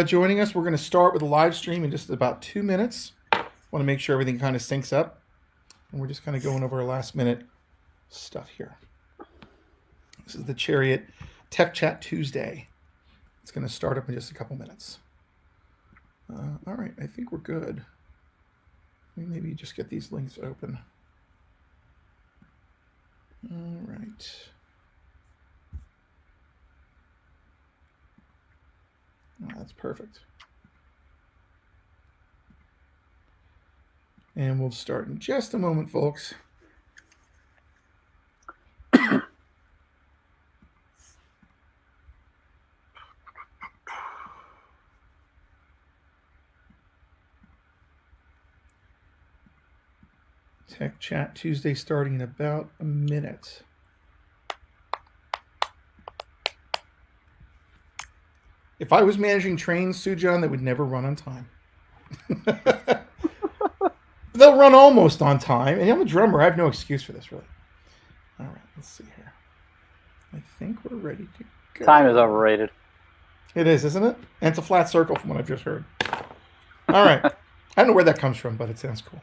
Joining us. We're going to start with a live stream in just about 2 minutes. Want to make sure everything kind of syncs up. And we're just kind of going over our last minute stuff here. This is the Chariot TechChat Tuesday. It's going to start up in just a couple minutes. All right, I think we're good. Maybe just get these links open. All right. Oh, that's perfect. And we'll start in just a moment, folks. Tech Chat Tuesday starting in about a minute. If I was managing trains, Sujan, they would never run on time. They'll run almost on time. And I'm a drummer. I have no excuse for this, really. All right, let's see here. I think we're ready to go. Time is overrated. It is, isn't it? And it's a flat circle from what I've just heard. All right. I don't know where that comes from, but it sounds cool.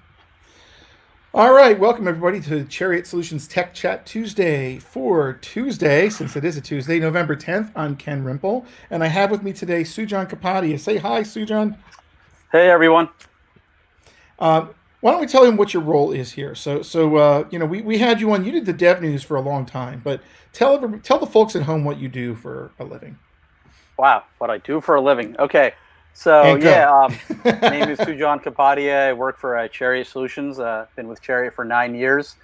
All right, welcome everybody to Chariot Solutions Tech Chat Tuesday for Tuesday, since it is a Tuesday, November 10th. I'm Ken Rimple, and I have with me today Sujan Kapadia. Say hi, Sujan. Hey, everyone. Why don't we tell him what your role is here? So we had you on. You did the dev news for a long time, but tell the folks at home what you do for a living. Wow, what I do for a living. Okay. So, my name is Sujan Kapadia. I work for Chariot Solutions. Been with Chariot for 9 years.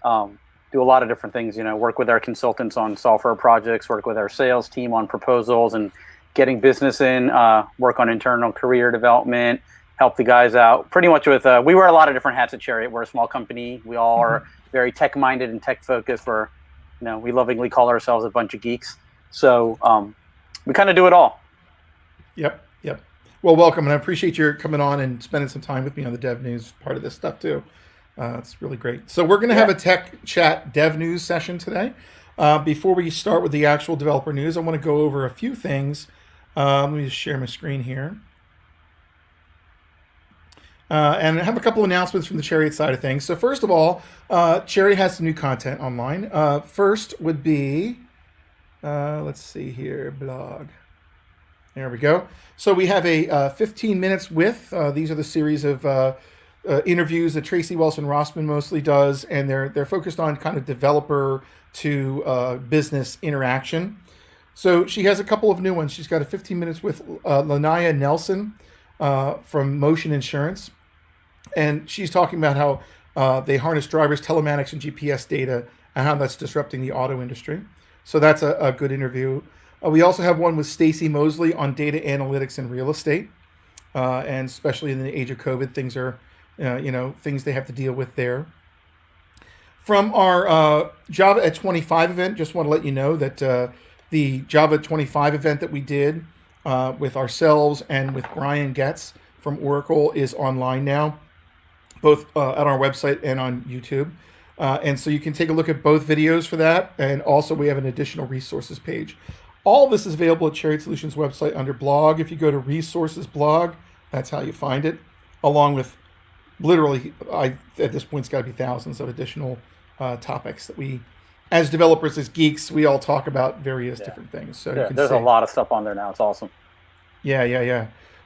Do a lot of different things, work with our consultants on software projects, work with our sales team on proposals and getting business in, work on internal career development, help the guys out. Pretty much we wear a lot of different hats at Chariot. We're a small company. We all are very tech-minded and tech-focused. We lovingly call ourselves a bunch of geeks. So we kind of do it all. Yep. Well, welcome, and I appreciate your coming on and spending some time with me on the dev news part of this stuff too. It's really great. So we're going to have a Tech Chat dev news session today. Before we start with the actual developer news, I want to go over a few things. Let me just share my screen here. And I have a couple announcements from the Chariot side of things. So first of all, Chariot has some new content online. First would be, let's see here, blog. There we go. So we have a 15 minutes with. These are the series of interviews that Tracy Wilson-Rossman mostly does, and they're focused on kind of developer to business interaction. So she has a couple of new ones. She's got a 15 minutes with Lanaya Nelson from Motion Insurance, and she's talking about how they harness drivers, telematics, and GPS data, and how that's disrupting the auto industry. So that's a good interview. We also have one with Stacy Mosley on data analytics and real estate, and especially in the age of COVID, things are, things they have to deal with there. From our Java at 25 event, just want to let you know that the Java 25 event that we did with ourselves and with Brian Getz from Oracle is online now, both at our website and on YouTube. And so you can take a look at both videos for that. And also we have an additional resources page. All of this is available at Chariot Solutions website under blog. If you go to resources blog, that's how you find it, along with literally, at this point, it's got to be thousands of additional topics that we, as developers, as geeks, we all talk about various different things. So you can there's a lot of stuff on there now. It's awesome. Yeah.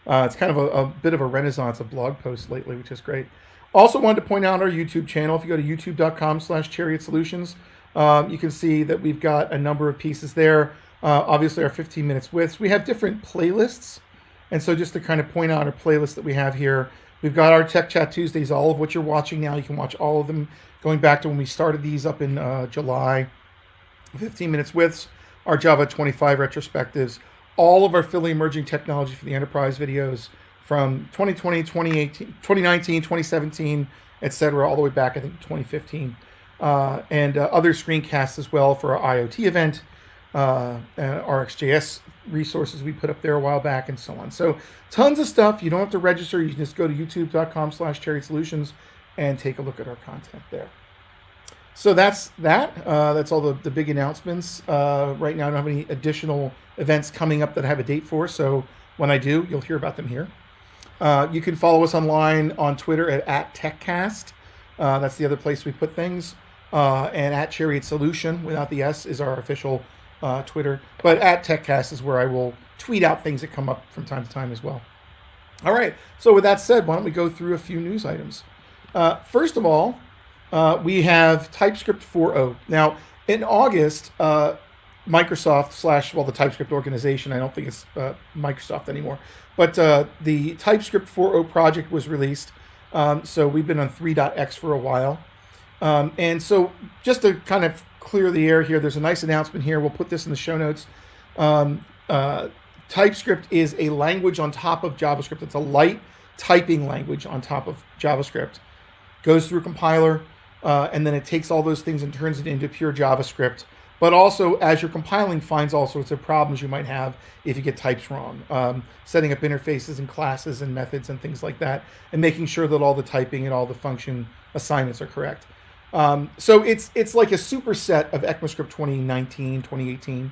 It's kind of a bit of a renaissance of blog posts lately, which is great. Also wanted to point out our YouTube channel. If you go to youtube.com/Chariot Solutions, you can see that we've got a number of pieces there. Obviously, our 15 minutes with. We have different playlists. And so just to kind of point out our playlist that we have here, we've got our Tech Chat Tuesdays, all of what you're watching now. You can watch all of them going back to when we started these up in July. 15 minutes with, our Java 25 retrospectives, all of our Philly emerging technology for the enterprise videos from 2020, 2018, 2019, 2017, etc., all the way back, I think, 2015. And other screencasts as well for our IoT event. RxJS resources we put up there a while back, and so on. So tons of stuff. You don't have to register. You can just go to youtube.com/Chariot Solutions and take a look at our content there. So that's that. That's all the big announcements. Right now, I don't have any additional events coming up that I have a date for. So When I do, you'll hear about them here. You can follow us online on Twitter at TechCast. That's the other place we put things. And at Chariot Solution, without the S, is our official Twitter. But at TechCast is where I will tweet out things that come up from time to time as well. All right. So with that said, why don't we go through a few news items? First of all, we have TypeScript 4.0. Now, in August, Microsoft / the TypeScript organization, I don't think it's Microsoft anymore, but the TypeScript 4.0 project was released. So we've been on 3.x for a while. And so just to kind of clear the air here, there's a nice announcement here. We'll put this in the show notes. TypeScript is a language on top of JavaScript. It's a light typing language on top of JavaScript. Goes through a compiler, and then it takes all those things and turns it into pure JavaScript. But also, as you're compiling, finds all sorts of problems you might have if you get types wrong. Setting up interfaces and classes and methods and things like that, and making sure that all the typing and all the function assignments are correct. So it's like a superset of ECMAScript 2019, 2018,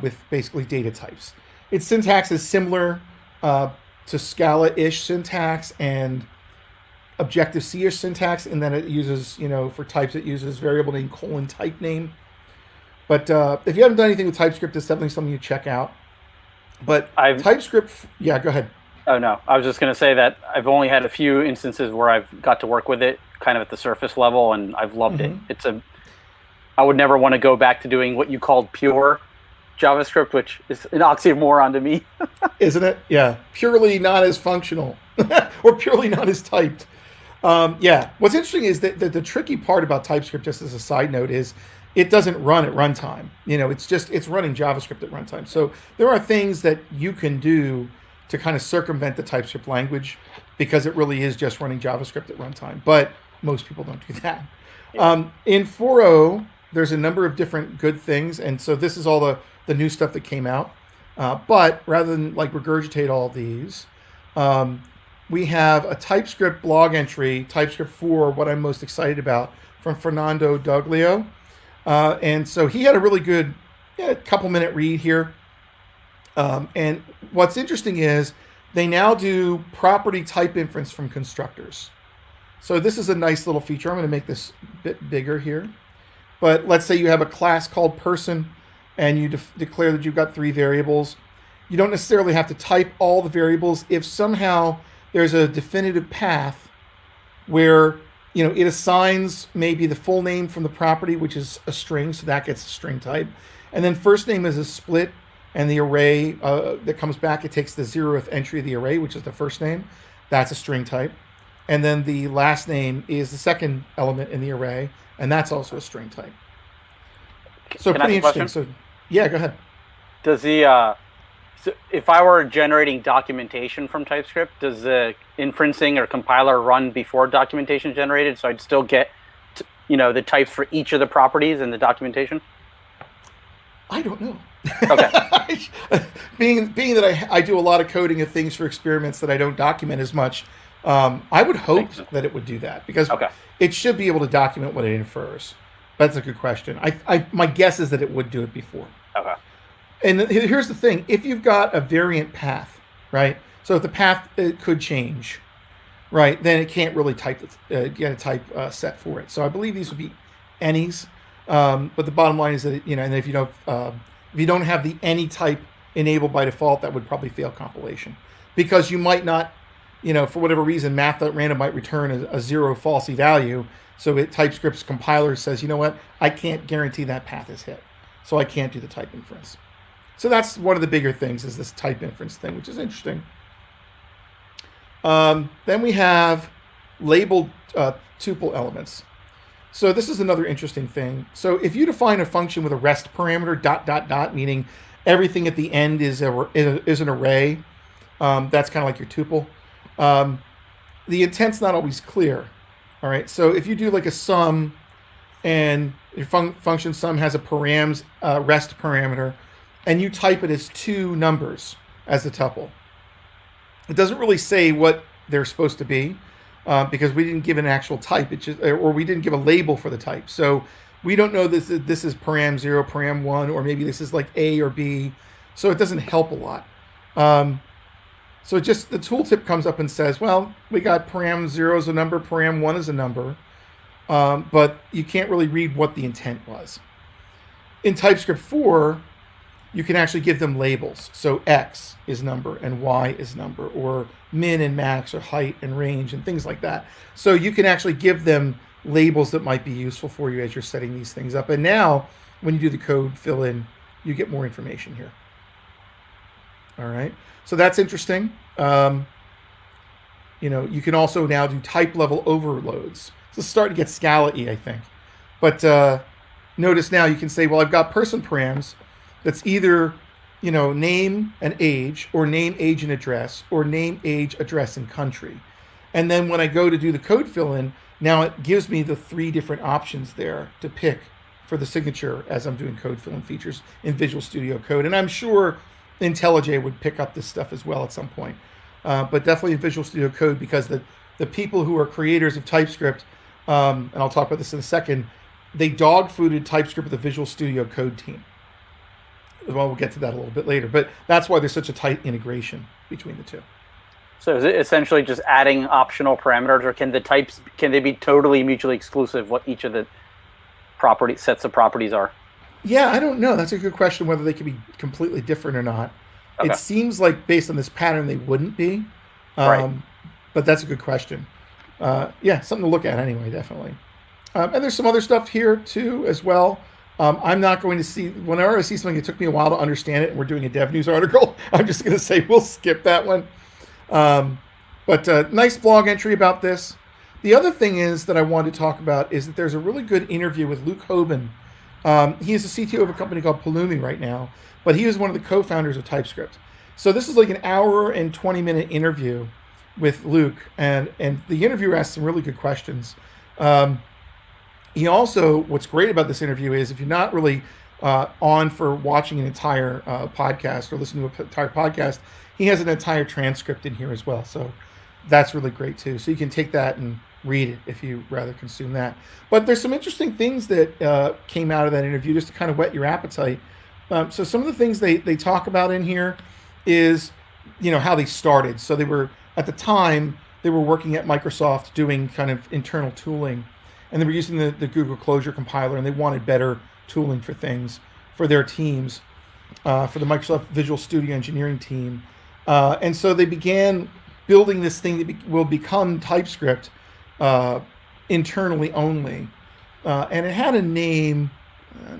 with basically data types. Its syntax is similar to Scala-ish syntax and Objective-C-ish syntax, and then it uses, for types, it uses variable name : type name. But if you haven't done anything with TypeScript, it's definitely something you check out. But TypeScript, yeah, go ahead. Oh, no. I was just going to say that I've only had a few instances where I've got to work with it kind of at the surface level, and I've loved it. I would never want to go back to doing what you called pure JavaScript, which is an oxymoron to me. Isn't it? Yeah. Purely not as functional or purely not as typed. Yeah. What's interesting is that the tricky part about TypeScript, just as a side note, is it doesn't run at runtime. It's running JavaScript at runtime. So there are things that you can do to kind of circumvent the TypeScript language because it really is just running JavaScript at runtime. But most people don't do that. In 4.0, there's a number of different good things. And so this is all the new stuff that came out. But rather than regurgitate all of these, we have a TypeScript blog entry, TypeScript 4, what I'm most excited about, from Fernando Doglio. And so he had a really good couple-minute read here. And what's interesting is they now do property type inference from constructors. So this is a nice little feature. I'm going to make this a bit bigger here. But let's say you have a class called person, and you declare that you've got 3 variables. You don't necessarily have to type all the variables. If somehow there's a definitive path where it assigns maybe the full name from the property, which is a string, so that gets a string type. And then first name is a split, and the array that comes back, it takes the 0th entry of the array, which is the first name. That's a string type. And then the last name is the second element in the array, and that's also a string type. So Can pretty I ask a interesting. So yeah, go ahead. Does so if I were generating documentation from TypeScript, does the inferencing or compiler run before documentation is generated, so I'd still get the types for each of the properties in the documentation? I don't know. Okay. being that I do a lot of coding of things for experiments that I don't document as much, I would hope that it would do that, because it should be able to document what it infers. That's a good question. My guess is that it would do it before. Okay. And here's the thing: if you've got a variant path, right? So if the path could change, right, then it can't really get a type set for it. So I believe these would be any's. But the bottom line is that and if you don't have the any type enabled by default, that would probably fail compilation, because you might not, for whatever reason, math.random might return a 0 falsy value. So TypeScript's compiler says, you know what, I can't guarantee that path is hit, so I can't do the type inference. So that's one of the bigger things, is this type inference thing, which is interesting. Then we have labeled tuple elements. So this is another interesting thing. So if you define a function with a rest parameter, ... meaning everything at the end is an array, that's kind of like your tuple. The intent's not always clear. All right. So if you do like a sum, and your function sum has a params rest parameter, and you type it as 2 numbers as the tuple, it doesn't really say what they're supposed to be, because we didn't give an actual type, or we didn't give a label for the type. So we don't know this is param 0, param 1, or maybe this is like A or B. So it doesn't help a lot. So just the tooltip comes up and says, well, we got param 0 is a number, param 1 is a number, but you can't really read what the intent was. In TypeScript 4, you can actually give them labels. So X is number and Y is number, or min and max, or height and range, and things like that. So you can actually give them labels that might be useful for you as you're setting these things up. And now, when you do the code fill in, you get more information here. All right. So that's interesting. You can also now do type level overloads. So it's starting to get Scala-y, I think. But notice now you can say, well, I've got person params that's either, name and age, or name, age, and address, or name, age, address, and country. And then when I go to do the code fill in, now it gives me the 3 different options there to pick for the signature as I'm doing code fill in features in Visual Studio Code. And I'm sure IntelliJ would pick up this stuff as well at some point, but definitely in Visual Studio Code, because the people who are creators of TypeScript, and I'll talk about this in a second, they dog-fooded TypeScript with the Visual Studio Code team. Well, we'll get to that a little bit later, but that's why there's such a tight integration between the two. So is it essentially just adding optional parameters, or can they be totally mutually exclusive, what each of the sets of properties are? Yeah, I don't know. That's a good question, whether they could be completely different or not. Okay. It seems like based on this pattern, they wouldn't be. Right. But that's a good question. Yeah, something to look at anyway, definitely. And there's some other stuff here too as well. I'm not going to see, whenever I see something, it took me a while to understand it, and we're doing a dev news article, I'm just going to say we'll skip that one. But nice blog entry about this. The other thing is that I wanted to talk about is that there's a really good interview with Luke Hoban. He is the CTO of a company called Pulumi right now, but he is one of the co-founders of TypeScript. So this is like an hour and 20-minute interview with Luke, and the interviewer asked some really good questions. He also, what's great about this interview is if you're not really on for watching an entire podcast or listening to an entire podcast, he has an entire transcript in here as well. So that's really great too. So you can take that and read it if you rather consume that. But there's some interesting things that came out of that interview just to kind of whet your appetite. So some of the things they talk about in here is, how they started. So they were, at the time, they were working at Microsoft doing kind of internal tooling, and they were using the Google Closure compiler, and they wanted better tooling for things for their teams, for the Microsoft Visual Studio engineering team. And so they began building this thing that will become TypeScript internally only. And it had a name.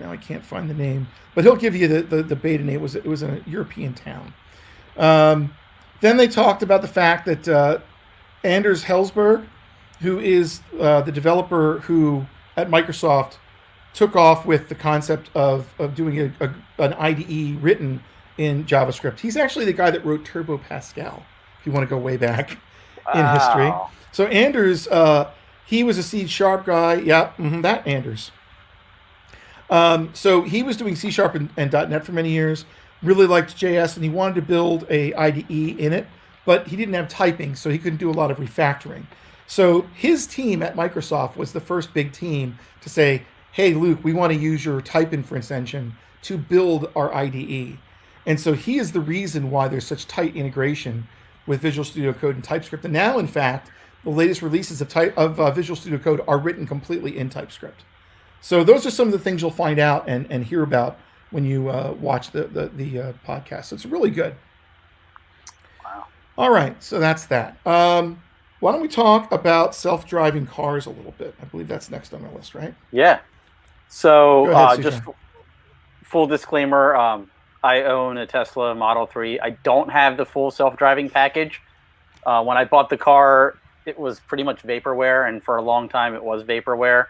Now I can't find the name, but he'll give you the beta name. It was in a European town. Then they talked about the fact that Anders Hellsberg, who is the developer who at Microsoft took off with the concept of doing an IDE written in JavaScript. He's actually the guy that wrote Turbo Pascal, if you want to go way back in history. So Anders, he was a C# guy. Yeah, that Anders. So he was doing C# and .NET for many years, really liked JS, and he wanted to build a IDE in it, but he didn't have typing, so he couldn't do a lot of refactoring. So his team at Microsoft was the first big team to say, hey, Luke, we want to use your type inference engine to build our IDE. And so he is the reason why there's such tight integration with Visual Studio Code and TypeScript. And now, in fact, the latest releases of Visual Studio Code are written completely in TypeScript. So those are some of the things you'll find out and hear about when you watch the podcast. So it's really good. Wow. All right, so that's that. Why don't we talk about self-driving cars a little bit? I believe that's next on our list, right? Yeah. So ahead, just full disclaimer, I own a Tesla Model 3. I don't have the full self-driving package. When I bought the car, it was pretty much vaporware, and for a long time it was vaporware.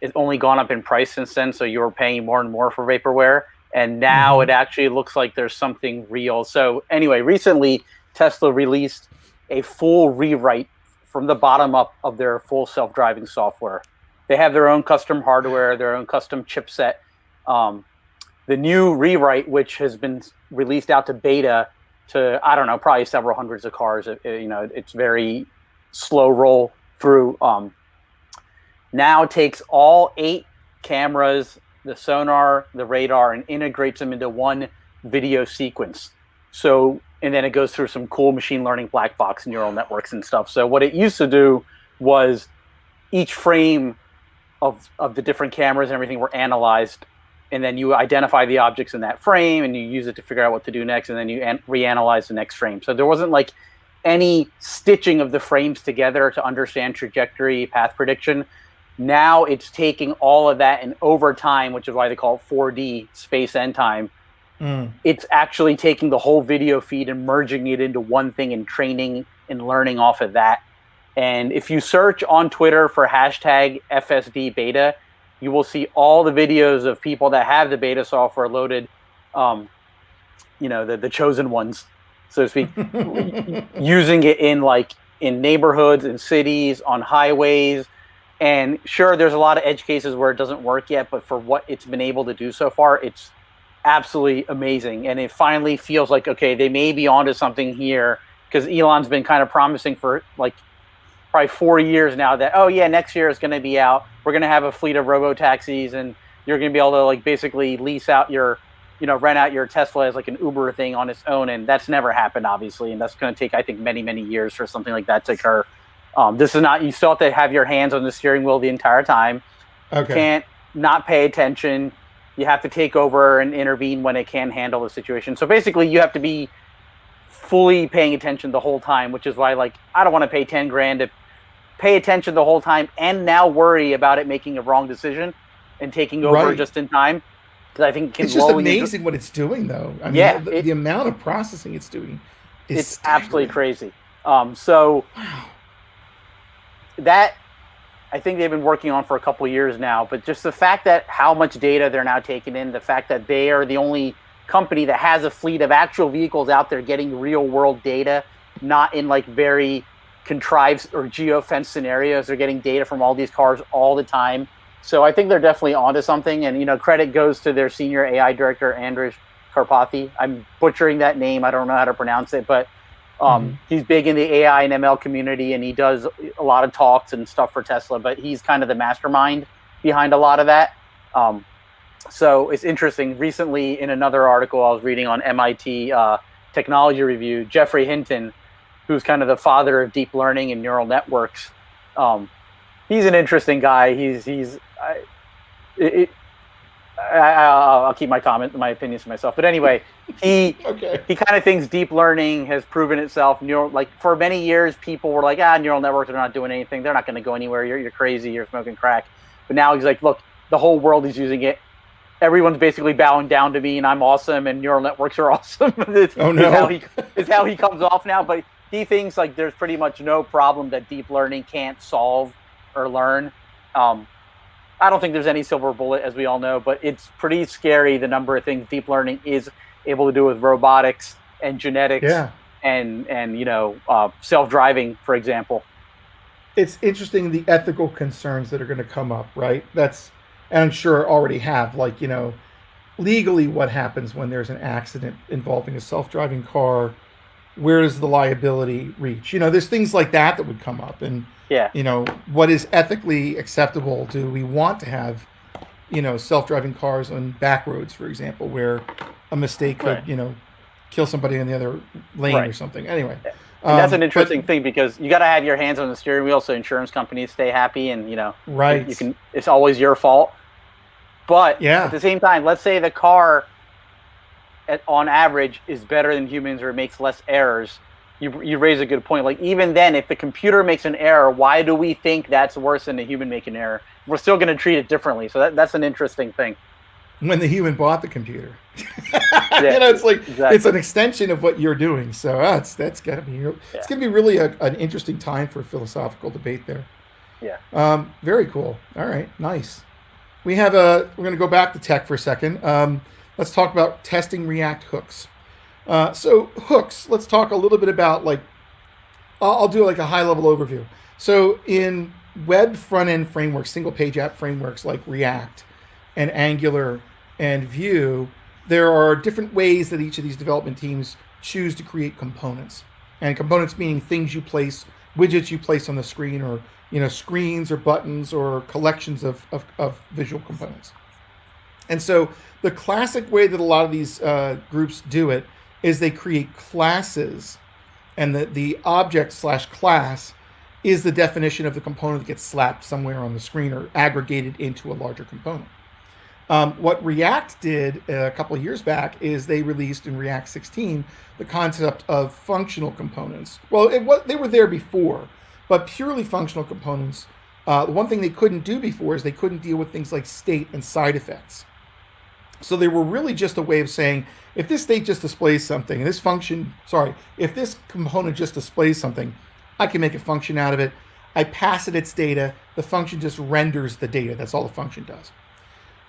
It's only gone up in price since then, so you're paying more and more for vaporware. And now it actually looks like there's something real. So anyway, recently Tesla released a full rewrite from the bottom up of their full self-driving software. They have their own custom hardware, their own custom chipset. The new rewrite, which has been released out to beta to, I don't know, probably several hundreds of cars. It's very slow roll through. Now takes all 8 cameras, the sonar, the radar, and integrates them into one video sequence. So, and then it goes through some cool machine learning black box neural networks and stuff. So what it used to do was each frame of the different cameras and everything were analyzed, and then you identify the objects in that frame and you use it to figure out what to do next, and then you reanalyze the next frame. So there wasn't like any stitching of the frames together to understand trajectory, path prediction. Now it's taking all of that, and over time, which is why they call it 4D, space and time, it's actually taking the whole video feed and merging it into one thing and training and learning off of that. And if you search on Twitter for hashtag FSD beta, you will see all the videos of people that have the beta software loaded, the chosen ones, so to speak, using it in neighborhoods, in cities, on highways. And sure, there's a lot of edge cases where it doesn't work yet, but for what it's been able to do so far, it's absolutely amazing. And it finally feels like, okay, they may be onto something here, because Elon's been kind of promising for like probably 4 years now that, oh yeah, next year is going to be out. We're going to have a fleet of robo-taxis, and you're going to be able to like basically lease out your, rent out your Tesla as like an Uber thing on its own. And that's never happened, obviously. And that's going to take, I think, many, many years for something like that to occur. This is not, you still have to have your hands on the steering wheel the entire time. Okay. You can't not pay attention. You have to take over and intervene when it can handle the situation. So basically you have to be fully paying attention the whole time, which is why, like, I don't want to pay 10 grand to pay attention the whole time and now worry about it making a wrong decision and taking over just in time. Because I think it can it's just amazing what it's doing, though. I mean, the amount of processing it's doing is staggering. Absolutely crazy. So that, I think they've been working on for a couple of years now, but just the fact that how much data they're now taking in, the fact that they are the only company that has a fleet of actual vehicles out there getting real world data, not in like very contrived or geofence scenarios. They're getting data from all these cars all the time. So I think they're definitely onto something. And, credit goes to their senior AI director, Andrej Karpathy. I'm butchering that name. I don't know how to pronounce it, but he's big in the AI and ML community, and he does a lot of talks and stuff for Tesla, but he's kind of the mastermind behind a lot of that. So it's interesting. Recently, in another article I was reading on MIT Technology Review, Jeffrey Hinton, who's kind of the father of deep learning and neural networks, he's an interesting guy. I'll keep my opinions to myself. But anyway, he kind of thinks deep learning has proven itself. For many years, people were like, neural networks are not doing anything. They're not going to go anywhere. You're crazy. You're smoking crack. But now he's like, look, the whole world is using it. Everyone's basically bowing down to me, and I'm awesome, and neural networks are awesome. Is how he comes off now. But he thinks like there's pretty much no problem that deep learning can't solve or learn. I don't think there's any silver bullet, as we all know, but it's pretty scary the number of things deep learning is able to do with robotics and genetics and self-driving, for example. It's interesting the ethical concerns that are going to come up, right? And I'm sure already have, legally what happens when there's an accident involving a self-driving car. Where does the liability reach? There's things like that would come up. And, what is ethically acceptable? Do we want to have, self-driving cars on back roads, for example, where a mistake could, kill somebody in the other lane or something? Anyway. And that's an interesting thing, because you got to have your hands on the steering wheel so insurance companies stay happy, and, it's always your fault. But at the same time, let's say the car on average is better than humans or makes less errors. You raise a good point. Like, even then, if the computer makes an error, why do we think that's worse than a human making an error? We're still going to treat it differently. So that's an interesting thing. When the human bought the computer, it's like it's an extension of what you're doing. So that's got to be it's going to be really an interesting time for philosophical debate there. Yeah. Very cool. All right. Nice. We're going to go back to tech for a second. Let's talk about testing React hooks. So hooks, let's talk a little bit about I'll do a high level overview. So in web front end frameworks, single page app frameworks like React and Angular and Vue, there are different ways that each of these development teams choose to create components. And components meaning things you place, widgets you place on the screen, or screens or buttons or collections of visual components. And so the classic way that a lot of these groups do it is they create classes, and the object/class is the definition of the component that gets slapped somewhere on the screen or aggregated into a larger component. What React did a couple of years back is they released in React 16 the concept of functional components. Well, they were there before, but purely functional components. The one thing they couldn't do before is they couldn't deal with things like state and side effects. So they were really just a way of saying, if this state just displays something, and if this component just displays something, I can make a function out of it. I pass it its data. The function just renders the data. That's all the function does.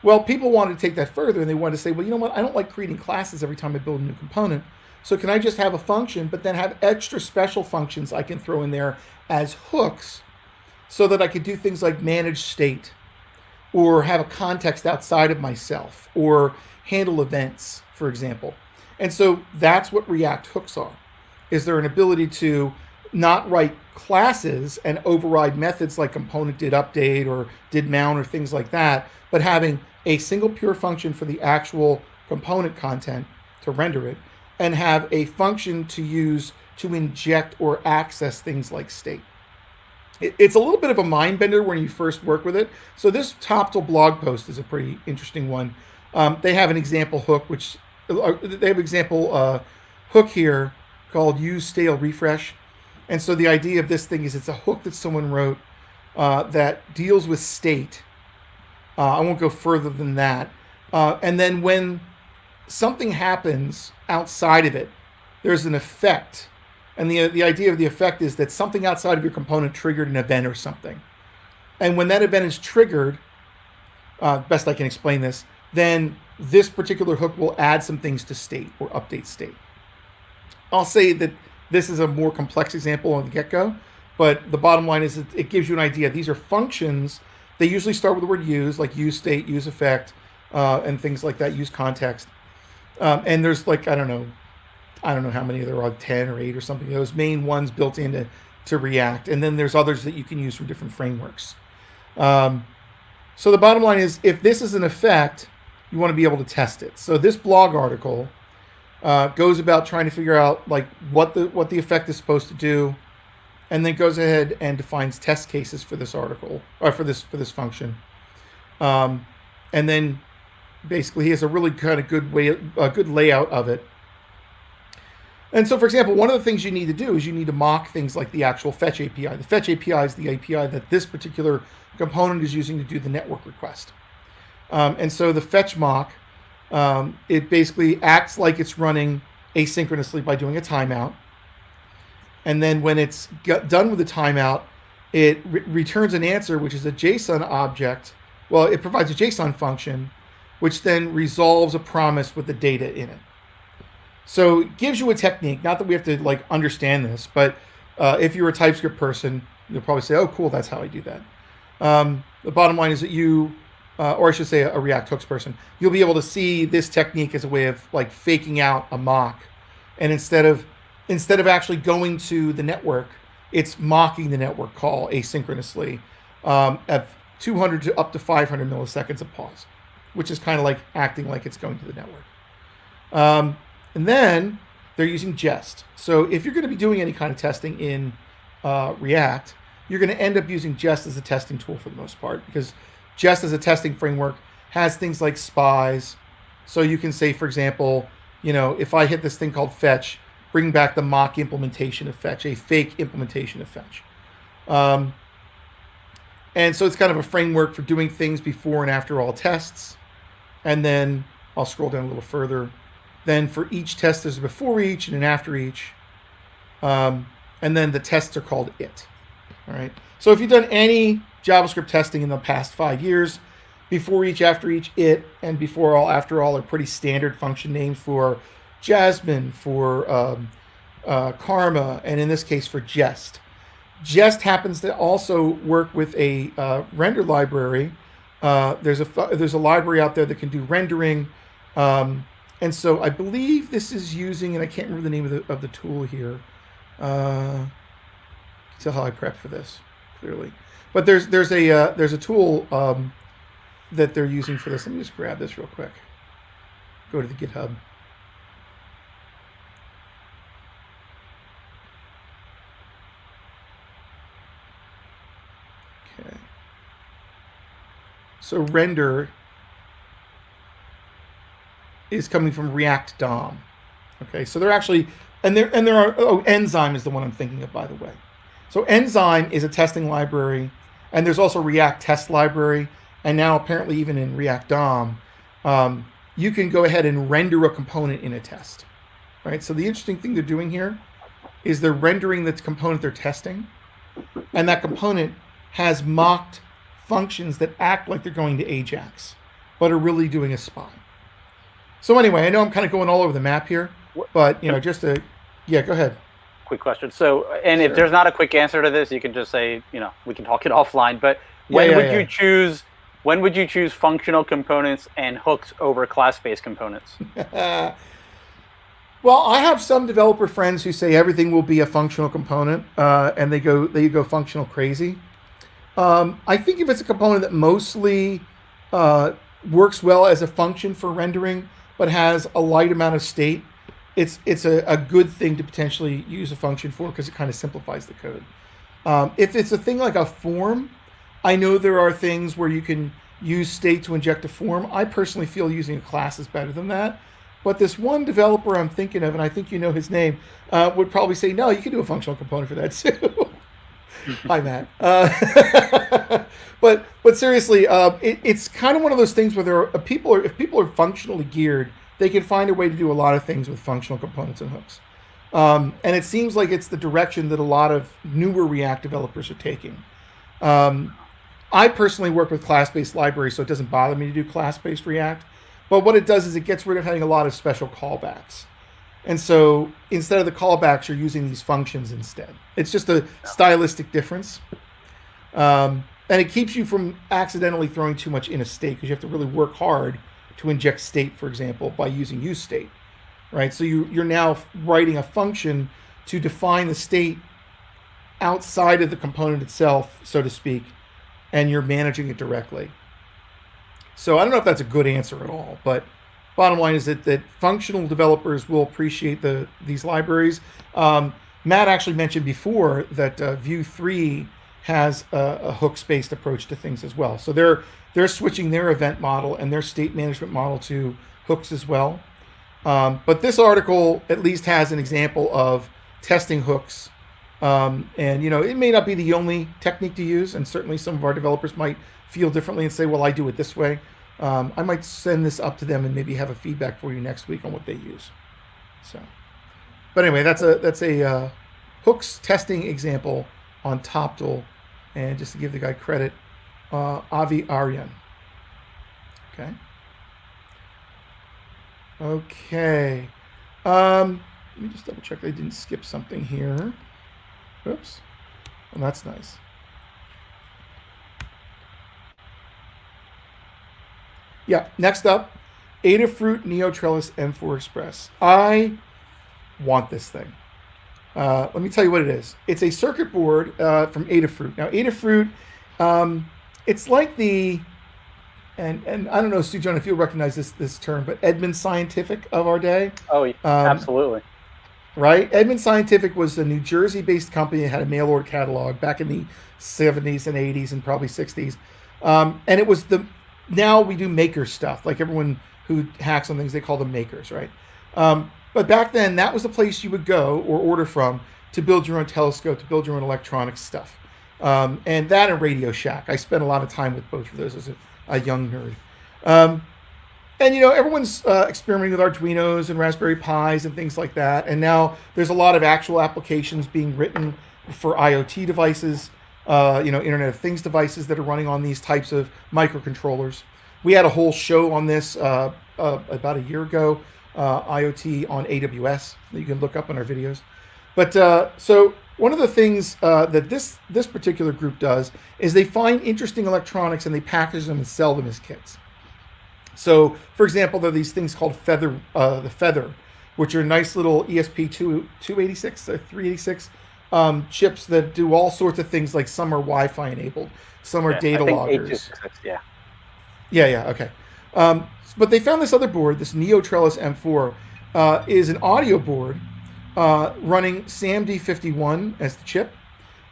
Well, people wanted to take that further, and they wanted to say, well, you know what? I don't like creating classes every time I build a new component. So can I just have a function, but then have extra special functions I can throw in there as hooks so that I could do things like manage state, or have a context outside of myself, or handle events, for example. And so that's what React hooks are. Is there an ability to not write classes and override methods like component did update or did mount or things like that, but having a single pure function for the actual component content to render it, and have a function to use to inject or access things like state. It's a little bit of a mind bender when you first work with it. So this Toptal blog post is a pretty interesting one. They have an example hook, hook here called use stale refresh. And so the idea of this thing is it's a hook that someone wrote that deals with state. I won't go further than that. And then when something happens outside of it, there's an effect. And the idea of the effect is that something outside of your component triggered an event or something. And when that event is triggered, best I can explain this, then this particular hook will add some things to state or update state. I'll say that this is a more complex example on the get-go, but the bottom line is it gives you an idea. These are functions. They usually start with the word use, like use state, use effect, and things like that, use context. And there's like, I don't know how many there are, 10 or 8 or something. Those main ones built into React. And then there's others that you can use from different frameworks. So the bottom line is, if this is an effect, you want to be able to test it. So this blog article goes about trying to figure out like what the effect is supposed to do, and then goes ahead and defines test cases for this article, or for this function. And then basically he has a really kind of good layout of it. And so, for example, one of the things you need to do is you need to mock things like the actual fetch API. The fetch API is the API that this particular component is using to do the network request. And so the fetch mock, it basically acts like it's running asynchronously by doing a timeout. And then when it's done with the timeout, it returns an answer, which is a JSON object. Well, it provides a JSON function, which then resolves a promise with the data in it. So it gives you a technique, not that we have to like understand this, but if you're a TypeScript person, you'll probably say, oh, cool, that's how I do that. The bottom line is that or I should say a React hooks person, you'll be able to see this technique as a way of like faking out a mock. And instead of actually going to the network, it's mocking the network call asynchronously at 200 to up to 500 milliseconds of pause, which is kind of like acting like it's going to the network. And then they're using Jest. So if you're going to be doing any kind of testing in React, you're going to end up using Jest as a testing tool for the most part, because Jest as a testing framework has things like spies. So you can say, for example, if I hit this thing called fetch, bring back the mock implementation of fetch, a fake implementation of fetch. And so it's kind of a framework for doing things before and after all tests. And then I'll scroll down a little further. Then for each test, there's a before each and an after each. And then the tests are called it. All right. So if you've done any JavaScript testing in the past 5 years, before each, after each, it, and before all, after all are pretty standard function names for Jasmine, for Karma, and in this case for Jest. Jest happens to also work with a render library. There's a library out there that can do rendering. And so I believe this is using, and I can't remember the name of the tool here. Tell how I prepped for this clearly, but there's a tool that they're using for this. Let me just grab this real quick. Go to the GitHub. Okay. So render is coming from React DOM. Okay, so they're actually, and there are, Enzyme is the one I'm thinking of, by the way. So Enzyme is a testing library, and there's also React test library, and now apparently even in React DOM, you can go ahead and render a component in a test, right? So the interesting thing they're doing here is they're rendering the component they're testing, and that component has mocked functions that act like they're going to Ajax, but are really doing a spy. So anyway, I know I'm kind of going all over the map here, but yeah, go ahead. Quick question. So, and if there's not a quick answer to this, you can just say, we can talk it offline. But when would you choose functional components and hooks over class-based components? Well, I have some developer friends who say everything will be a functional component, and they go functional crazy. I think if it's a component that mostly works well as a function for rendering, but has a light amount of state, it's a good thing to potentially use a function for, because it kind of simplifies the code. If it's a thing like a form, I know there are things where you can use state to inject a form. I personally feel using a class is better than that. But this one developer I'm thinking of, and I think you know his name, would probably say, no, you can do a functional component for that too. Hi, Matt. But seriously, it's kind of one of those things where if people are functionally geared, they can find a way to do a lot of things with functional components and hooks. And it seems like it's the direction that a lot of newer React developers are taking. I personally work with class-based libraries, so it doesn't bother me to do class-based React. But what it does is it gets rid of having a lot of special callbacks. And so instead of the callbacks, you're using these functions instead. It's just a stylistic difference. And it keeps you from accidentally throwing too much in a state, because you have to really work hard to inject state, for example, by using useState, right? So you're now writing a function to define the state outside of the component itself, so to speak, and you're managing it directly. So I don't know if that's a good answer at all, but bottom line is that functional developers will appreciate these libraries. Matt actually mentioned before that Vue 3 has a hooks-based approach to things as well. So they're switching their event model and their state management model to hooks as well. But this article at least has an example of testing hooks. And it may not be the only technique to use, and certainly some of our developers might feel differently and say, well, I do it this way. I might send this up to them and maybe have a feedback for you next week on what they use. So, but anyway, that's a hooks testing example on Toptal, and just to give the guy credit, Avi Aryan. Okay. Let me just double check I didn't skip something here. Oops. Well, that's nice. Yeah, next up, AdaFruit Neotrellis M4 Express. I want this thing. Let me tell you what it is. It's a circuit board from AdaFruit. Now, AdaFruit, it's like and I don't know, Sujan, if you'll recognize this term, but Edmund Scientific of our day. Oh, absolutely. Right? Edmund Scientific was a New Jersey-based company that had a mail order catalog back in the 70s and 80s and probably 60s. And it was now we do maker stuff. Like everyone who hacks on things, they call them makers, right? But back then, that was the place you would go or order from to build your own telescope, to build your own electronics stuff. And that and Radio Shack. I spent a lot of time with both of those as a young nerd. And everyone's experimenting with Arduinos and Raspberry Pis and things like that. And now there's a lot of actual applications being written for IoT devices, Internet of Things devices that are running on these types of microcontrollers. We had a whole show on this about a year ago, IoT on AWS, that you can look up in our videos. But so one of the things that this particular group does is they find interesting electronics and they package them and sell them as kits. So, for example, there are these things called the Feather, which are nice little ESP286 or 386 chips that do all sorts of things. Like some are Wi-Fi enabled, some are data loggers. Yeah, okay. But they found this other board, this Neotrellis M4, is an audio board running SAMD51 as the chip,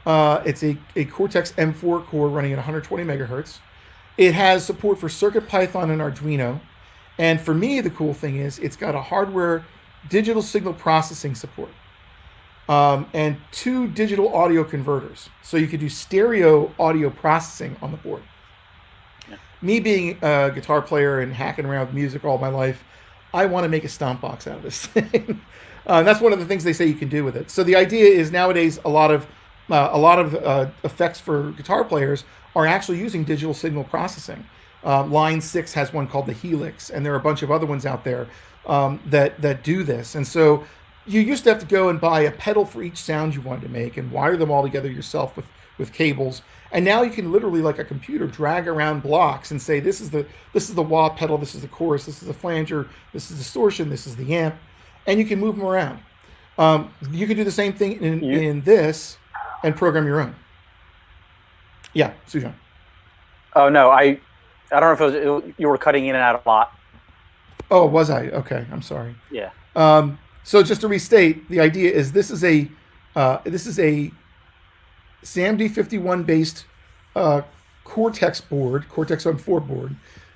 It's a Cortex M4 core running at 120 megahertz. It has support for CircuitPython and Arduino. And for me, the cool thing is it's got a hardware digital signal processing support, and 2 digital audio converters. So you could do stereo audio processing on the board. Yeah. Me being a guitar player and hacking around with music all my life, I want to make a stomp box out of this thing. That's one of the things they say you can do with it. So the idea is nowadays a lot of effects for guitar players are actually using digital signal processing. Line 6 has one called the Helix, and there are a bunch of other ones out there that do this. And so you used to have to go and buy a pedal for each sound you wanted to make and wire them all together yourself with cables. And now you can literally, like a computer, drag around blocks and say, this is the wah pedal, this is the chorus, this is the flanger, this is distortion, this is the amp, and you can move them around. You could do the same thing in this and program your own. Yeah, Sujan. Oh no, I don't know if you were cutting in and out a lot. Oh, was I? Okay, I'm sorry. Yeah. So just to restate, the idea is this is a SAMD51 based Cortex board, Cortex M4 board,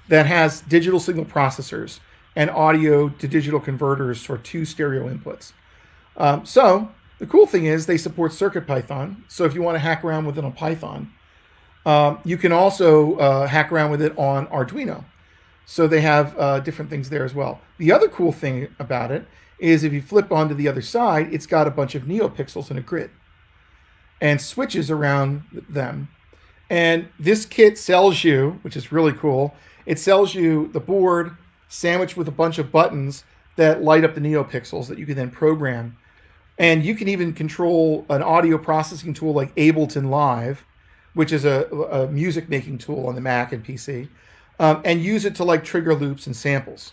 that has digital signal processors and audio to digital converters for 2 stereo inputs. So the cool thing is they support CircuitPython. So if you want to hack around with it on Python, you can also hack around with it on Arduino. So they have different things there as well. The other cool thing about it is if you flip onto the other side, it's got a bunch of NeoPixels in a grid and switches around them. And this kit sells you, which is really cool, it sells you the board sandwiched with a bunch of buttons that light up the NeoPixels that you can then program. And you can even control an audio processing tool like Ableton Live, which is a music making tool on the Mac and PC, and use it to like trigger loops and samples.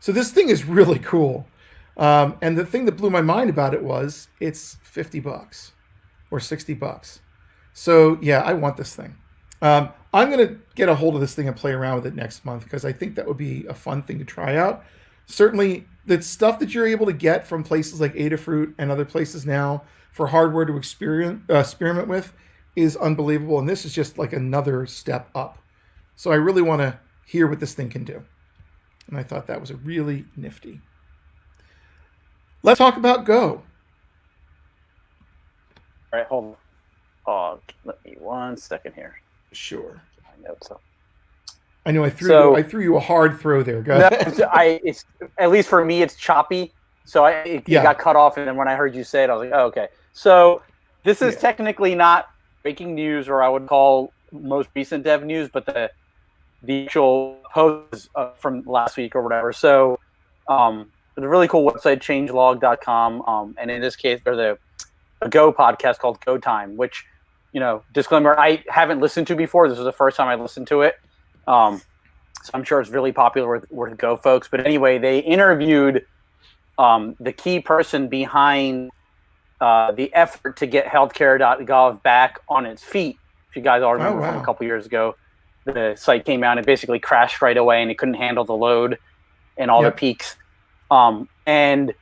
So this thing is really cool. And the thing that blew my mind about it was it's $50 or $60. So yeah, I want this thing. I'm going to get a hold of this thing and play around with it next month because I think that would be a fun thing to try out. Certainly the stuff that you're able to get from places like AdaFruit and other places now for hardware to experiment with is unbelievable. And this is just like another step up. So I really want to hear what this thing can do. And I thought that was a really nifty. Let's talk about Go. All right, hold on. Let me 1 second here. Sure. My notes up. I know I threw you a hard throw there. Go ahead. It's at least for me, it's choppy. So it got cut off, and then when I heard you say it, I was like, oh, okay. So this is technically not breaking news, or I would call most recent dev news, but the actual post from last week or whatever. So there's a really cool website, changelog.com, and in this case, there's a Go podcast called Go Time, which, disclaimer, I haven't listened to before. This was the first time I listened to it. So I'm sure it's really popular with Go folks. But anyway, they interviewed the key person behind the effort to get healthcare.gov back on its feet. If you guys all remember from a couple years ago, the site came out and basically crashed right away, and it couldn't handle the load and all the peaks. And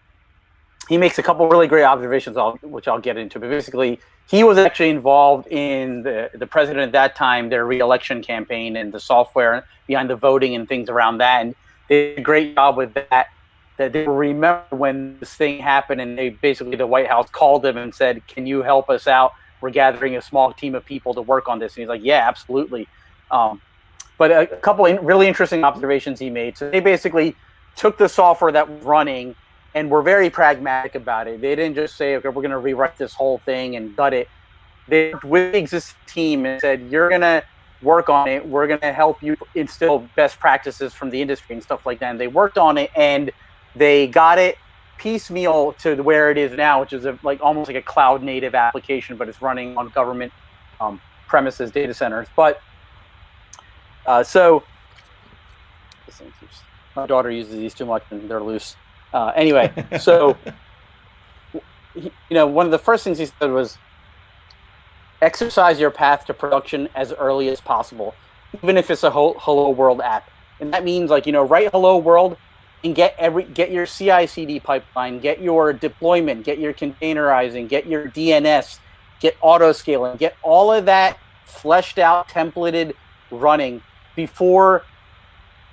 he makes a couple really great observations, which I'll get into. But basically, he was actually involved in the president at that time, their re-election campaign, and the software behind the voting and things around that. And they did a great job with that. That they remember when this thing happened, and the White House called him and said, "Can you help us out? We're gathering a small team of people to work on this." And he's like, "Yeah, absolutely." But a couple of really interesting observations he made. So they basically took the software that was running and were very pragmatic about it. They didn't just say, okay, we're going to rewrite this whole thing and gut it. They worked with the existing team and said, you're going to work on it. We're going to help you instill best practices from the industry and stuff like that. And they worked on it, and they got it piecemeal to where it is now, which is almost like a cloud native application, but it's running on government premises, data centers. But so my daughter uses these too much and they're loose. Anyway, so one of the first things he said was exercise your path to production as early as possible, even if it's a Hello World app. And that means write Hello World and get your CI/CD pipeline, get your deployment, get your containerizing, get your DNS, get auto scaling, get all of that fleshed out, templated running before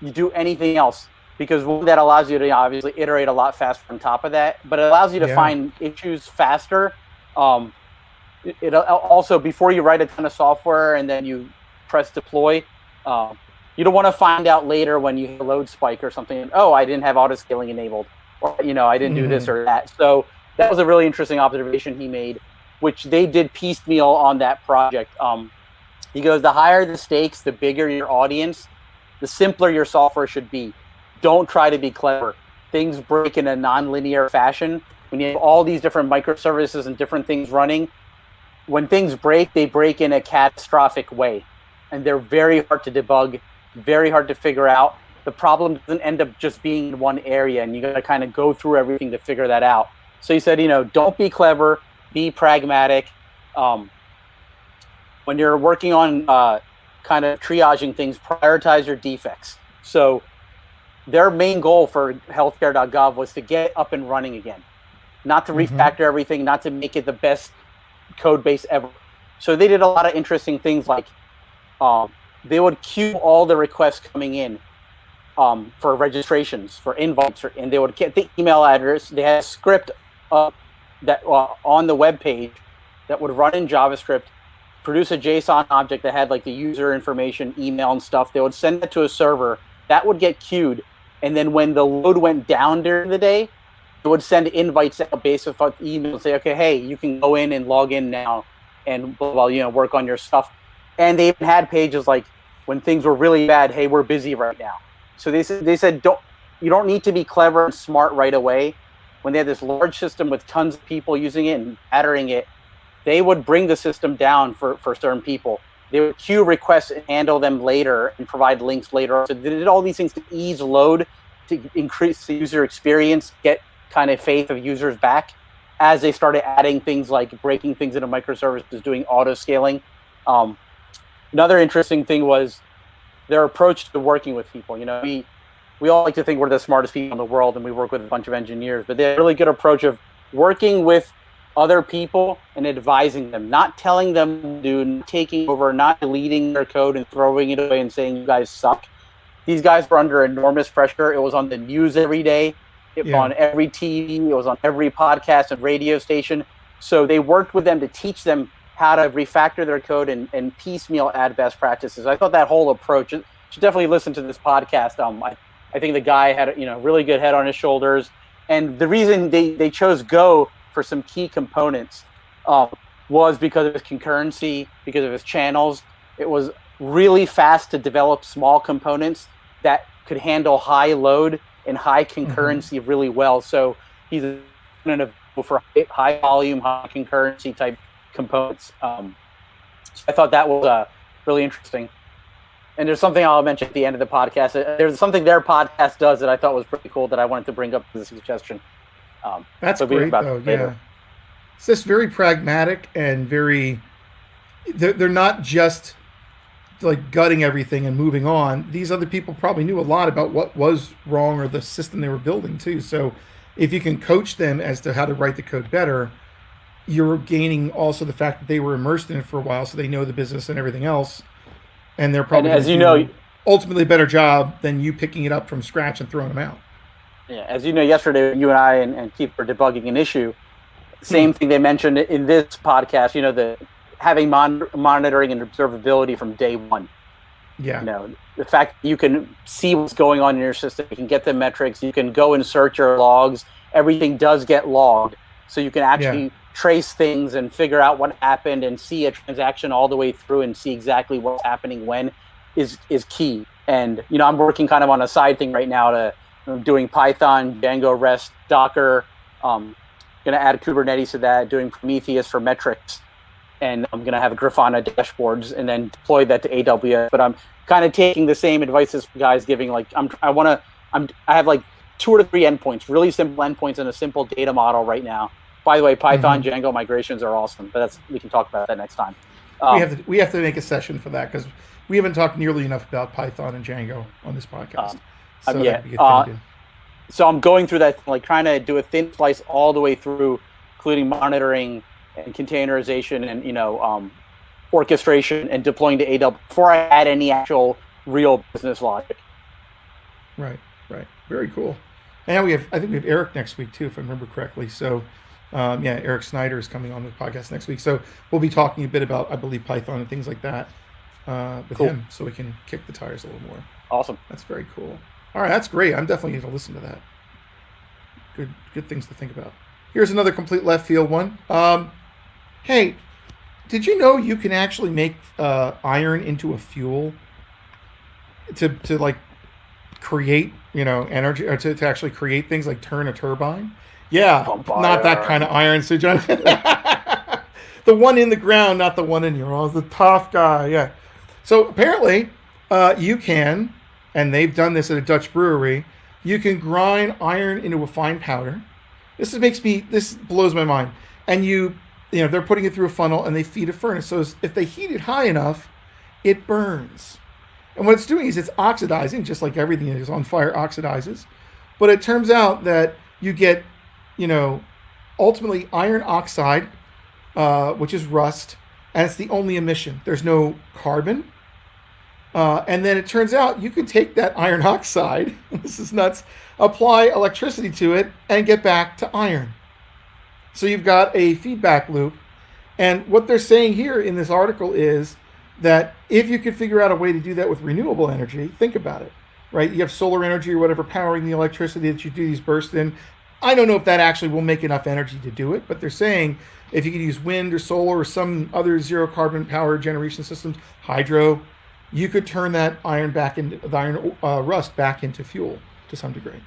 you do anything else. Because that allows you to obviously iterate a lot faster on top of that, but it allows you to find issues faster. It also, before you write a ton of software and then you press deploy, you don't want to find out later when you hit a load spike or something, oh, I didn't have auto scaling enabled, or I didn't do this or that. So that was a really interesting observation he made, which they did piecemeal on that project. He goes, the higher the stakes, the bigger your audience, the simpler your software should be. Don't try to be clever. Things break in a non-linear fashion. When you have all these different microservices and different things running, when things break, they break in a catastrophic way. And they're very hard to debug, very hard to figure out. The problem doesn't end up just being in one area, and you got to kind of go through everything to figure that out. So he said, don't be clever, be pragmatic. When you're working on kind of triaging things, prioritize your defects. So their main goal for healthcare.gov was to get up and running again, not to refactor everything, not to make it the best code base ever. So they did a lot of interesting things, like they would queue all the requests coming in for registrations, for invites, and they would get the email address. They had a script that on the web page that would run in JavaScript, produce a JSON object that had like the user information, email and stuff. They would send it to a server that would get queued, and then when the load went down during the day, it would send invites out based on email and say, okay, hey, you can go in and log in now and work on your stuff. And they even had pages like, when things were really bad, hey, we're busy right now. So they said you don't need to be clever and smart right away. When they had this large system with tons of people using it and battering it, they would bring the system down for certain people. They would queue requests and handle them later and provide links later. So they did all these things to ease load, to increase the user experience, get kind of faith of users back as they started adding things like breaking things into microservices, doing auto scaling. Another interesting thing was their approach to working with people. We all like to think we're the smartest people in the world and we work with a bunch of engineers, but they have a really good approach of working with other people and advising them, not telling them to do, not taking over, not deleting their code and throwing it away and saying you guys suck. These guys were under enormous pressure. It was on the news every day. It was on every TV. It was on every podcast and radio station. So they worked with them to teach them how to refactor their code and piecemeal add best practices. I thought that whole approach, you should definitely listen to this podcast. I think the guy had a really good head on his shoulders. And the reason they chose Go for some key components was because of his concurrency, because of his channels. It was really fast to develop small components that could handle high load and high concurrency really well. So he's for high volume, high concurrency type components. So I thought that was really interesting. And there's something I'll mention at the end of the podcast. There's something their podcast does that I thought was pretty cool that I wanted to bring up as a suggestion. That's great, though. Yeah, it's just very pragmatic and very. They're not just like gutting everything and moving on. These other people probably knew a lot about what was wrong or the system they were building too. So if you can coach them as to how to write the code better, you're gaining also the fact that they were immersed in it for a while, so they know the business and everything else. And they're probably, as you know, ultimately a better job than you picking it up from scratch and throwing them out. Yeah, as you know, yesterday you and I and Keith were debugging an issue. Same thing they mentioned in this podcast. The having monitoring and observability from day one. Yeah. The fact that you can see what's going on in your system, you can get the metrics, you can go and search your logs. Everything does get logged, so you can actually trace things and figure out what happened and see a transaction all the way through and see exactly what's happening when is key. And I'm working kind of on a side thing right now to doing Python, Django, REST, Docker. Going to add Kubernetes to that, doing Prometheus for metrics. And I'm going to have Grafana dashboards and then deploy that to AWS. But I'm kind of taking the same advice as guys giving. Like I have like 2 or 3 endpoints, really simple endpoints and a simple data model right now. By the way, Python, Django migrations are awesome, but we can talk about that next time. We have to make a session for that because we haven't talked nearly enough about Python and Django on this podcast. So I'm going through that, like trying to do a thin slice all the way through, including monitoring and containerization and orchestration and deploying to AWS before I add any actual real business logic. Right. Very cool. And I think we have Eric next week too, if I remember correctly. So, Eric Snyder is coming on the podcast next week. So we'll be talking a bit about, I believe, Python and things like that with him, so we can kick the tires a little more. Awesome. That's very cool. All right, that's great. I'm definitely going to listen to that. Good things to think about. Here's another complete left field one. Hey, did you know you can actually make iron into a fuel to like create energy, or to actually create things like turn a turbine? Yeah, not that kind of iron, Sujan. The one in the ground, not the one in your arms. The tough guy. Yeah. So apparently, you can, and they've done this at a Dutch brewery. You can grind iron into a fine powder. This blows my mind. And they're putting it through a funnel and they feed a furnace. So if they heat it high enough, it burns. And what it's doing is it's oxidizing, just like everything is on fire oxidizes. But it turns out that you get, ultimately iron oxide, which is rust, and it's the only emission. There's no carbon. And then it turns out you can take that iron oxide, this is nuts, apply electricity to it, and get back to iron. So you've got a feedback loop. And what they're saying here in this article is that if you could figure out a way to do that with renewable energy, think about it, right? You have solar energy or whatever powering the electricity that you do these bursts in. I don't know if that actually will make enough energy to do it, but they're saying if you could use wind or solar or some other zero carbon power generation systems, hydro, you could turn that iron rust back into fuel to some degree.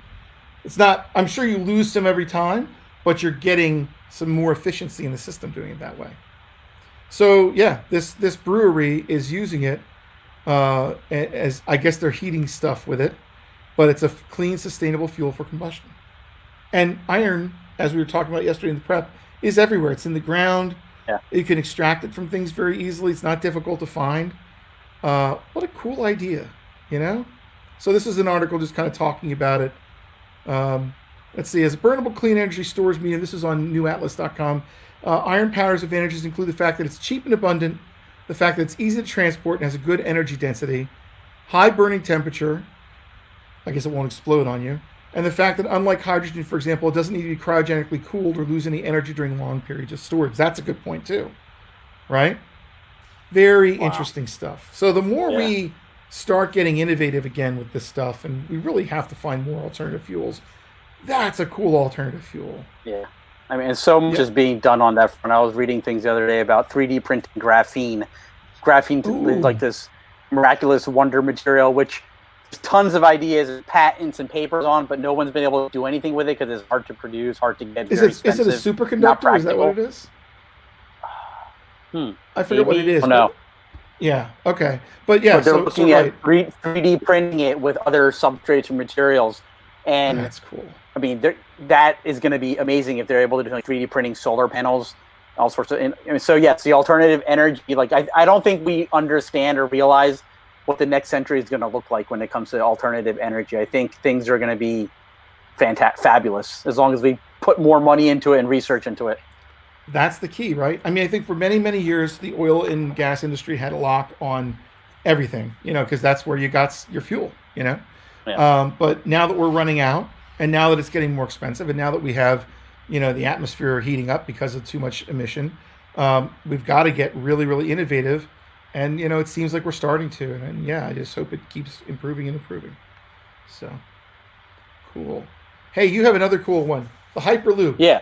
It's not, I'm sure you lose some every time, but you're getting some more efficiency in the system doing it that way. So yeah, this brewery is using it as, I guess they're heating stuff with it, but it's a clean, sustainable fuel for combustion. And iron, as we were talking about yesterday in the prep, is everywhere. It's in the ground. Yeah. You can extract it from things very easily. It's not difficult to find. What a cool idea, So this is an article just kind of talking about it. Let's see. As a burnable clean energy storage medium, this is on newatlas.com. Iron powder's advantages include the fact that it's cheap and abundant, the fact that it's easy to transport and has a good energy density, high burning temperature, I guess it won't explode on you, and the fact that unlike hydrogen, for example, it doesn't need to be cryogenically cooled or lose any energy during long periods of storage. That's a good point too, right? Very interesting stuff. So the more we start getting innovative again with this stuff, and we really have to find more alternative fuels, that's a cool alternative fuel. Yeah. I mean, and so much is being done on that front. I was reading things the other day about 3D printing graphene. Graphene is like this miraculous wonder material, which there's tons of ideas, patents, and papers on, but no one's been able to do anything with it because it's hard to produce, hard to get. Is it a superconductor? Is that what it is? I forget what it is. No. Yeah. Okay. But yeah, they're looking at 3D printing it with other substrates and materials, and that's cool. I mean, that is going to be amazing if they're able to do like 3D printing solar panels, all sorts of. And so yes, the alternative energy. Like I don't think we understand or realize what the next century is going to look like when it comes to alternative energy. I think things are going to be fabulous as long as we put more money into it and research into it. That's the key, right? I mean, I think for many, many years, the oil and gas industry had a lock on everything, because that's where you got your fuel, Yeah. But now that we're running out, and now that it's getting more expensive, and now that we have, the atmosphere heating up because of too much emission, we've got to get really, really innovative. And, it seems like we're starting to. And yeah, I just hope it keeps improving and improving. So, cool. Hey, you have another cool one. The Hyperloop. Yeah.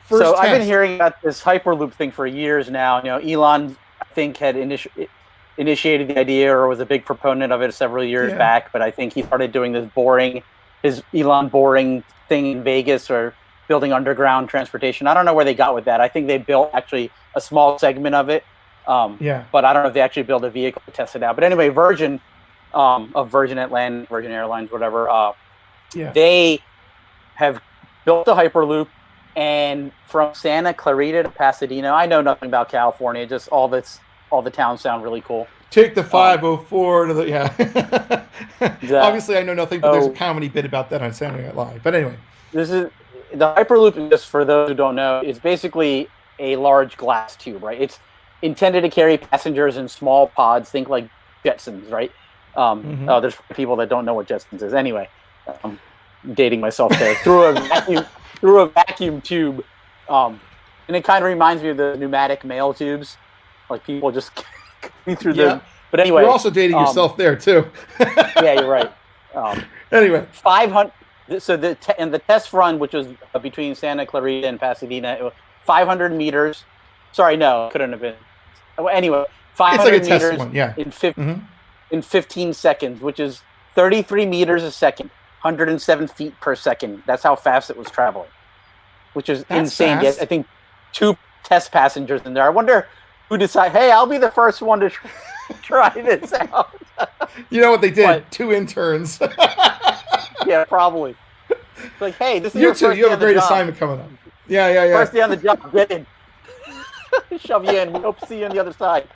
So I've been hearing about this Hyperloop thing for years now. Elon, I think, had initiated the idea or was a big proponent of it several years back. But I think he started doing his Elon boring thing in Vegas, or building underground transportation. I don't know where they got with that. I think they built actually a small segment of it. But I don't know if they actually built a vehicle to test it out. But anyway, Virgin Atlantic, Virgin Airlines, whatever, they have built a Hyperloop. And from Santa Clarita to Pasadena, I know nothing about California. Just all the towns sound really cool. Take the 504 to the Obviously, I know nothing, but there's a comedy bit about that on Saturday Night Live. But anyway, this is the Hyperloop. Just for those who don't know, it's basically a large glass tube, right? It's intended to carry passengers in small pods. Think like Jetsons, right? Oh, there's people that don't know what Jetsons is. Anyway, I'm dating myself there. Through a vacuum tube, and it kind of reminds me of the pneumatic mail tubes, like people just coming through them. But anyway, you're also dating yourself there too. Yeah, you're right. Anyway, 500. So the test run, which was between Santa Clarita and Pasadena, it was 500 meters. Sorry, no, it couldn't have been. Anyway, 500 it's like a meters test one, in 15 seconds, which is 33 meters a second, 107 feet per second. That's how fast it was traveling, which is insane. Fast. I think 2 test passengers in there. I wonder who decided, hey, I'll be the first one to try this out. You know what they did? 2 interns. Yeah, probably. Like, hey, this is you your two. first You have a day on the great job. assignment coming up. Yeah. First day on the job, get in. Shove you in. We hope to see you on the other side.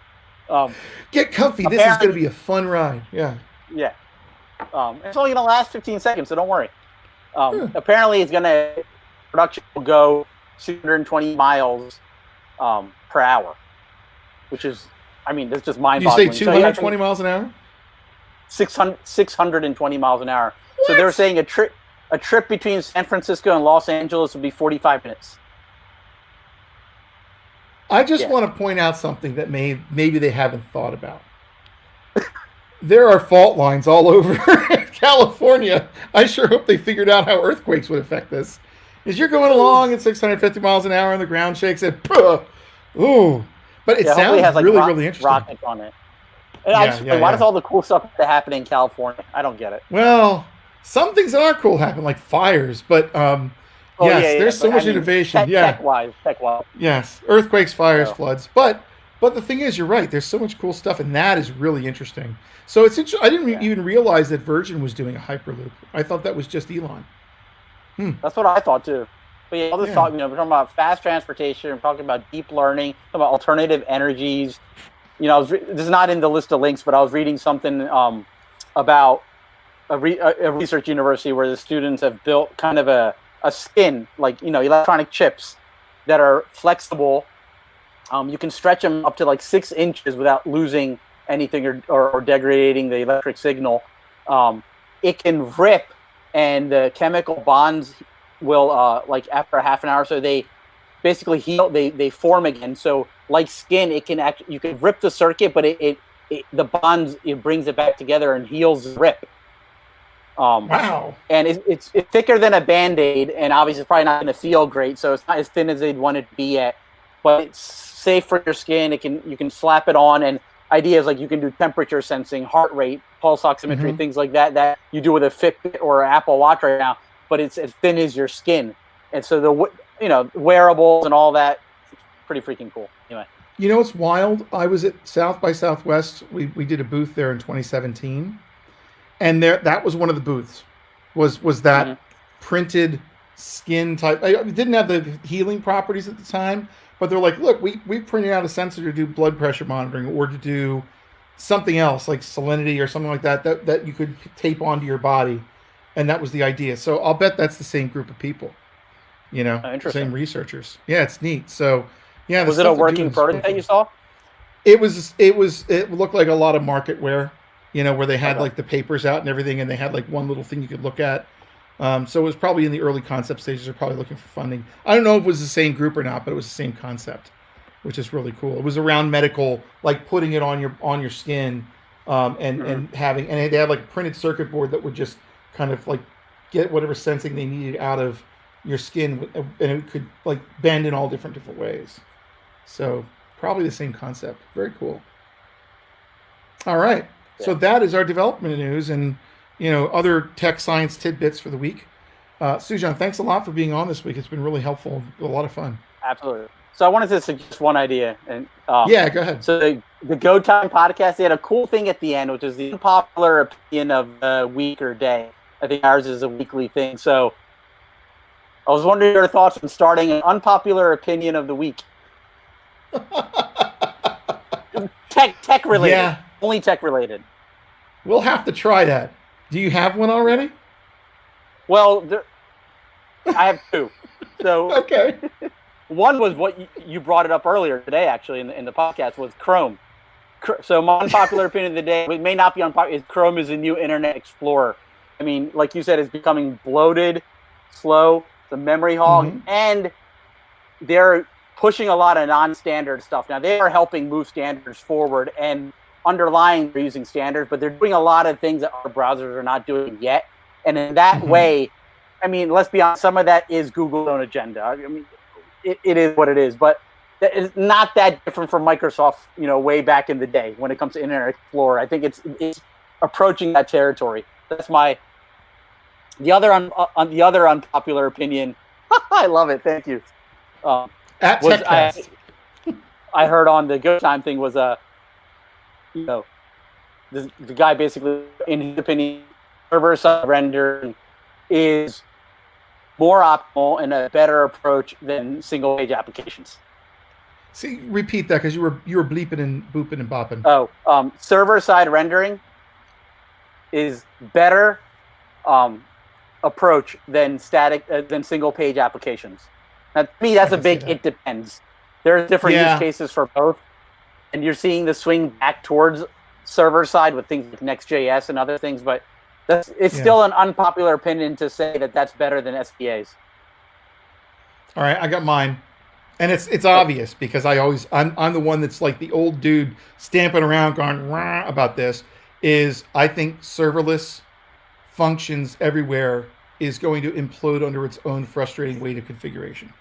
Get comfy. This is going to be a fun ride. Yeah. Yeah. It's only going to last 15 seconds, so don't worry. Apparently, production will go 220 miles per hour, which is, I mean, that's just mind-boggling. You say 220 miles an hour? 620 miles an hour. What? So they were saying a trip between San Francisco and Los Angeles would be 45 minutes. I just want to point out something that maybe they haven't thought about. There are fault lines all over California. I sure hope they figured out how earthquakes would affect this. As you're going along at 650 miles an hour and the ground shakes, and ooh. But it sounds has, like, really interesting. Rockets on it. And why does all the cool stuff happen in California? I don't get it. Well, some things that are cool happen, like fires, but there's so much innovation. Tech-wise. Yes, earthquakes, fires, floods. But the thing is, you're right. There's so much cool stuff, and that is really interesting. So it's interesting. I didn't even realize that Virgin was doing a Hyperloop. I thought that was just Elon. That's what I thought too. But all this talk, we're talking about fast transportation. We're talking about deep learning. Talking about alternative energies. This is not in the list of links, but I was reading something about a research university where the students have built kind of a skin, like, electronic chips that are flexible. You can stretch them up to like 6 inches without losing anything or degrading the electric signal. It can rip, and the chemical bonds will, like after a half an hour or so, they basically heal. They form again. So like skin, you can rip the circuit, but the bonds, it brings it back together and heals the rip. Wow. And it's thicker than a Band-Aid, and obviously it's probably not going to feel great, so it's not as thin as they'd want it to be at, but it's safe for your skin. You can slap it on, and ideas like you can do temperature sensing, heart rate, pulse oximetry, things like that you do with a Fitbit or an Apple Watch right now, but it's as thin as your skin. And so the wearables and all that, pretty freaking cool. Anyway. You know what's wild? I was at South by Southwest. We did a booth there in 2017. And that was one of the booths, was that printed skin type. It didn't have the healing properties at the time, but they're like, look, we printed out a sensor to do blood pressure monitoring or to do something else like salinity or something like that you could tape onto your body, and that was the idea. So I'll bet that's the same group of people, same researchers. Yeah, it's neat. So yeah, was it a working prototype you saw? It looked like a lot of marketware. Where they had like the papers out and everything, and they had like one little thing you could look at. So it was probably in the early concept stages. They're probably looking for funding. I don't know if it was the same group or not, but it was the same concept, which is really cool. It was around medical, like putting it on your skin, and having, and they had like a printed circuit board that would just kind of like get whatever sensing they needed out of your skin, and it could like bend in all different ways. So probably the same concept. Very cool. All right. So that is our development news and, other tech science tidbits for the week. Sujan, thanks a lot for being on this week. It's been really helpful. A lot of fun. Absolutely. So I wanted to suggest one idea. And go ahead. So the Go Time podcast, they had a cool thing at the end, which is the unpopular opinion of the week or day. I think ours is a weekly thing. So I was wondering your thoughts on starting an unpopular opinion of the week. Tech related. Yeah. Only tech related. We'll have to try that. Do you have one already? Well, I have 2. So okay. One was what you brought it up earlier today, actually, in the podcast, was Chrome. So my unpopular opinion of the day, it may not be unpopular, is Chrome is a new Internet Explorer. I mean, like you said, it's becoming bloated, slow, the memory hog, and they're pushing a lot of non-standard stuff. Now, they are helping move standards forward, and underlying they're using standards, but they're doing a lot of things that our browsers are not doing yet. And in that way, I mean, let's be honest, some of that is Google's own agenda. I mean, it is what it is, but it's not that different from Microsoft, way back in the day when it comes to Internet Explorer. I think it's approaching that territory. That's the other unpopular opinion. I love it. Thank you. At TechCast. I heard on the Go Time thing was the guy basically, in his opinion, server-side rendering is more optimal and a better approach than single-page applications. See, repeat that, because you were bleeping and booping and bopping. Oh, server-side rendering is better approach than than single-page applications. Now, to me, that's a big it depends. There are different use cases for both, and you're seeing the swing back towards server-side with things like Next.js and other things, but it's still an unpopular opinion to say that that's better than SPAs. All right, I got mine. And it's obvious, because I'm the one that's like the old dude stamping around going rah about this. I think serverless functions everywhere is going to implode under its own frustrating weight of configuration.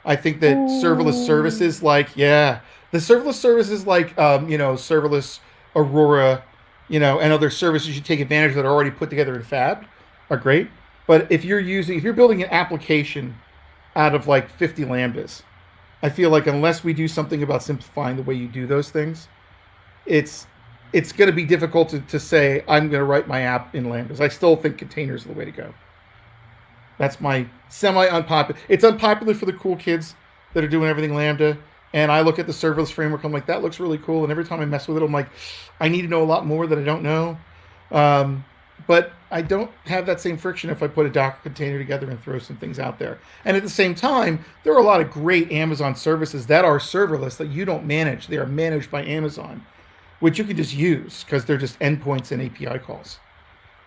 I think that serverless services like serverless Aurora, and other services you take advantage of that are already put together in Fab are great. But if you're building an application out of like 50 lambdas, I feel like unless we do something about simplifying the way you do those things, it's going to be difficult to say, I'm going to write my app in lambdas. I still think containers are the way to go. That's my semi-unpopular. It's unpopular for the cool kids that are doing everything Lambda. And I look at the serverless framework, I'm like, that looks really cool. And every time I mess with it, I'm like, I need to know a lot more that I don't know. But I don't have that same friction if I put a Docker container together and throw some things out there. And at the same time, there are a lot of great Amazon services that are serverless that you don't manage. They are managed by Amazon, which you can just use because they're just endpoints and API calls.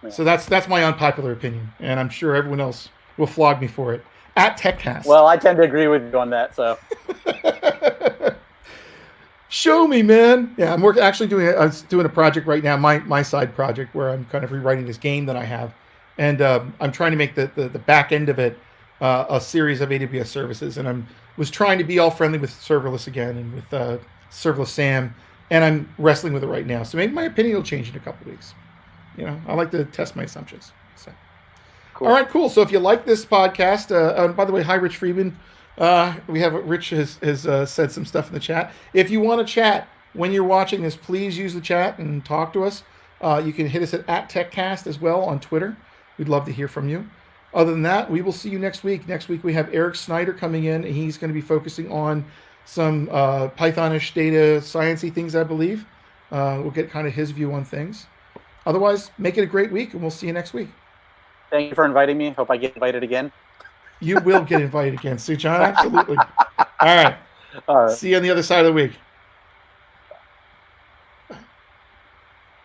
Yeah. So that's my unpopular opinion. And I'm sure everyone else will flog me for it. At TechCast. Well, I tend to agree with you on that. So show me, man. Yeah, I'm doing a project right now, my side project, where I'm kind of rewriting this game that I have, and I'm trying to make the back end of it a series of AWS services, and was trying to be all friendly with serverless again and with serverless SAM, and I'm wrestling with it right now. So maybe my opinion will change in a couple of weeks. I like to test my assumptions. So. Cool. All right, cool. So if you like this podcast, by the way, hi, Rich Friedman. Rich has said some stuff in the chat. If you want to chat when you're watching this, please use the chat and talk to us. You can hit us at TechCast as well on Twitter. We'd love to hear from you. Other than that, we will see you next week. Next week we have Eric Snyder coming in, and he's going to be focusing on some Pythonish data sciencey things, I believe. We'll get kind of his view on things. Otherwise, make it a great week, and we'll see you next week. Thank you for inviting me. Hope I get invited again. You will get invited again, Sujan. Absolutely. All right. See you on the other side of the week.